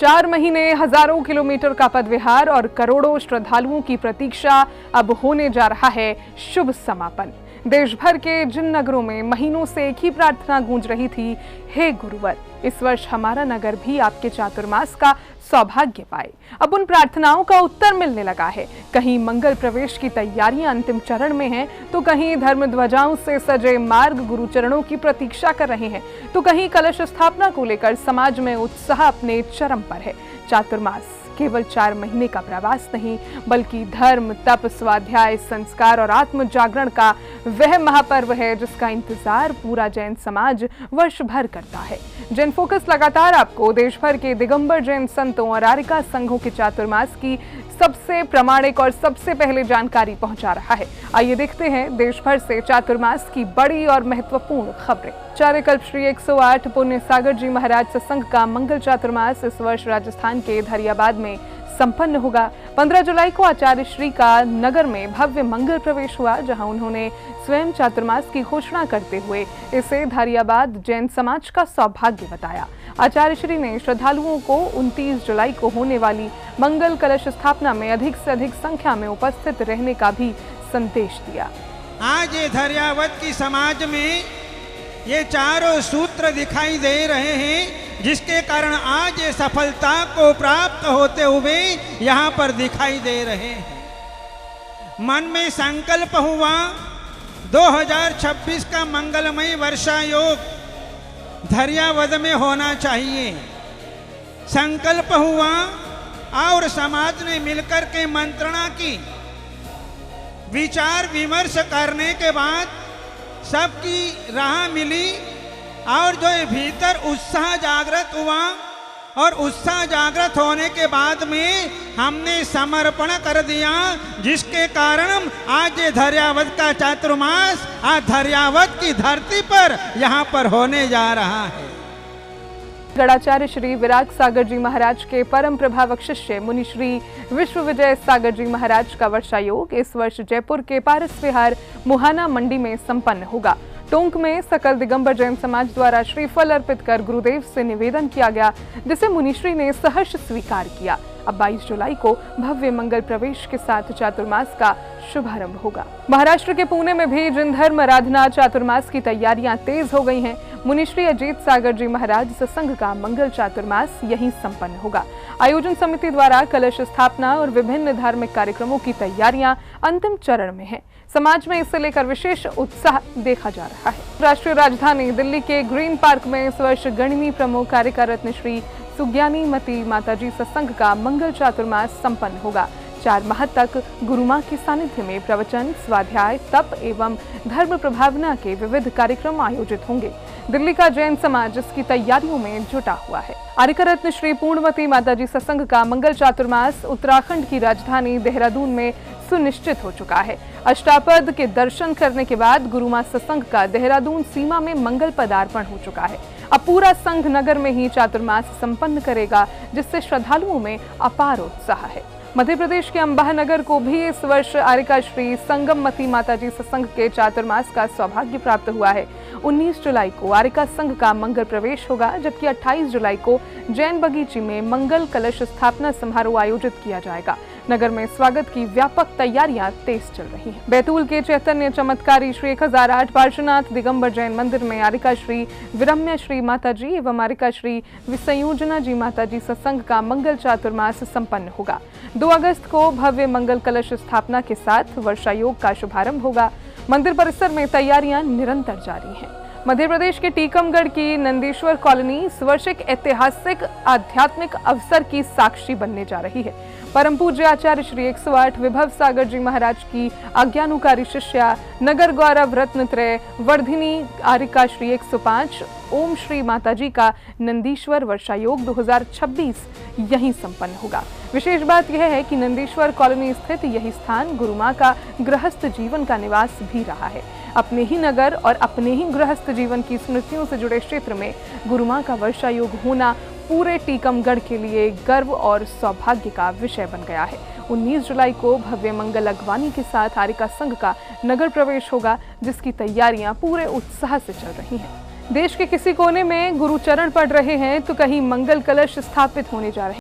4 महीने, हजारों किलोमीटर का पदविहार और करोड़ों श्रद्धालुओं की प्रतीक्षा, अब होने जा रहा है शुभ समापन। देश भर के जिन नगरों में महीनों से एक ही प्रार्थना गूंज रही थी, हे गुरुवर, इस वर्ष हमारा नगर भी आपके चातुर्मास का सौभाग्य पाए। अब उन प्रार्थनाओं का उत्तर मिलने लगा है। कहीं मंगल प्रवेश की तैयारियां अंतिम चरण में हैं, तो कहीं धर्म ध्वजाओं से सजे मार्ग गुरुचरणों की प्रतीक्षा कर रहे हैं, तो कहीं कलश स्थापना को लेकर समाज में उत्साह अपने चरम पर है। चातुर्मास केवल 4 महीने का प्रवास नहीं, बल्कि धर्म, तप, स्वाध्याय, संस्कार और आत्म जागरण का वह महापर्व है जिसका इंतजार पूरा जैन समाज वर्ष भर करता है। जैन फोकस लगातार आपको देश भर के दिगंबर जैन संतों और आरिका संघों के चातुर्मास की सबसे प्रामाणिक और सबसे पहले जानकारी पहुंचा रहा है। आइए देखते हैं देश भर से चातुर्मास की बड़ी और महत्वपूर्ण खबरें। चार्यकल्प श्री 108 पुण्य सागर जी महाराज सत्संग का मंगल चातुर्मास इस वर्ष राजस्थान के धरियाबाद में संपन्न होगा। 15 जुलाई को आचार्य श्री का नगर में भव्य मंगल प्रवेश हुआ, जहां उन्होंने स्वयं चातुर्मास की घोषणा करते हुए इसे धरियाबाद जैन समाज का सौभाग्य बताया। आचार्य श्री ने श्रद्धालुओं को 29 जुलाई को होने वाली मंगल कलश स्थापना में अधिक से अधिक संख्या में उपस्थित रहने का भी संदेश दिया। आज ये धरियावत की समाज में ये चारों सूत्र दिखाई दे रहे हैं, जिसके कारण आज ये सफलता को प्राप्त होते हुए यहाँ पर दिखाई दे रहे हैं। मन में संकल्प हुआ 2026 का मंगलमय वर्षा योग धरियावद में होना चाहिए। संकल्प हुआ और समाज ने मिलकर के मंत्रणा की। विचार विमर्श करने के बाद सबकी राह मिली और जो भीतर उत्साह जागृत हुआ और उत्साह जागृत होने के बाद में हमने समर्पण कर दिया, जिसके कारण आज ये धरियावत का चातुर्मास आज धरियावत की धरती पर यहाँ पर होने जा रहा है। गढ़ाचार्य श्री विराग सागर जी महाराज के परम प्रभावक शिष्य मुनि श्री विश्व विजय सागर जी महाराज का वर्षा योग इस वर्ष जयपुर के पारस विहार मुहाना मंडी में संपन्न होगा। टोंक में सकल दिगंबर जैन समाज द्वारा श्रीफल अर्पित कर गुरुदेव से निवेदन किया गया, जिसे मुनिश्री ने सहर्ष स्वीकार किया। अब 22 जुलाई को भव्य मंगल प्रवेश के साथ चातुर्मास का शुभारंभ होगा। महाराष्ट्र के पुणे में भी जिन धर्म आराधना चातुर्मास की तैयारियां तेज हो गई हैं। मुनिश्री अजीत सागर जी महाराज सत्संग का मंगल चातुर्मास यहीं संपन्न होगा। आयोजन समिति द्वारा कलश स्थापना और विभिन्न धार्मिक कार्यक्रमों की तैयारियां अंतिम चरण में है। समाज में इसे लेकर विशेष उत्साह देखा जा रहा है। राष्ट्रीय राजधानी दिल्ली के ग्रीन पार्क में इस वर्ष गणिमी प्रमुख कारिका रत्न श्री सुज्ञानी मती माताजी सत्संग का मंगल चातुर्मास संपन्न होगा। 4 माह तक गुरु मां के सानिध्य में प्रवचन, स्वाध्याय, तप एवं धर्म प्रभावना के विविध कार्यक्रम आयोजित होंगे। दिल्ली का जैन समाज इसकी तैयारियों में जुटा हुआ है। आरिका रत्न श्री पूर्णमती माताजी सत्संग का मंगल चातुर्मास उत्तराखंड की राजधानी देहरादून में सुनिश्चित हो चुका है। अष्टापद के दर्शन करने के बाद गुरु मां सत्संग का देहरादून सीमा में मंगल पदार्पण हो चुका है। अब पूरा संघ नगर में ही चातुर्मास संपन्न करेगा, जिससे श्रद्धालुओं में अपार उत्साह है। मध्य प्रदेश के अंबाह नगर को भी इस वर्ष आरिका श्री संगममती माताजी सत्संग के चातुर्मास का सौभाग्य प्राप्त हुआ है। 19 जुलाई को आरिका संघ का मंगल प्रवेश होगा, जबकि 28 जुलाई को जैन बगीची में मंगल कलश स्थापना समारोह आयोजित किया जाएगा। नगर में स्वागत की व्यापक तैयारियां तेज चल रही हैं। बैतूल के चैतन्य चमत्कारी श्री 1008 पार्श्वनाथ दिगंबर जैन मंदिर में आरिका श्री विरम्य श्री माताजी एवं आरिका श्री विसंयोजना जी माताजी सत्संग का मंगल चातुर्मास संपन्न होगा। 2 अगस्त को भव्य मंगल कलश स्थापना के साथ वर्षा योग का शुभारंभ होगा। मंदिर परिसर में तैयारियां निरंतर जारी हैं। मध्य प्रदेश के टीकमगढ़ की नंदीश्वर कॉलोनी इस वर्ष एक ऐतिहासिक आध्यात्मिक अवसर की साक्षी बनने जा रही है। परम पूज्य आचार्य श्री 108 विभव सागर जी महाराज की आज्ञानुकारी शिष्या नगर गौरव रत्न त्रय वर्धिनी आरिका श्री 105 ओम श्री माताजी का नंदीश्वर वर्षा योग 2026 यहीं संपन्न होगा। विशेष बात यह है कि नंदीश्वर कॉलोनी स्थित यही स्थान गुरु मां का गृहस्थ जीवन का निवास भी रहा है। अपने ही नगर और अपने ही गृहस्थ जीवन की स्मृतियों से जुड़े क्षेत्र में गुरु मां का वर्षा योग होना पूरे टीकमगढ़ के लिए गर्व और सौभाग्य का विषय बन गया है। 19 जुलाई को भव्य मंगल अगवानी के साथ आरिका संघ का नगर प्रवेश होगा, जिसकी तैयारियां पूरे उत्साह से चल रही हैं। देश के किसी कोने में गुरुचरण पड़ रहे हैं, तो कहीं मंगल कलश स्थापित होने जा रहे हैं।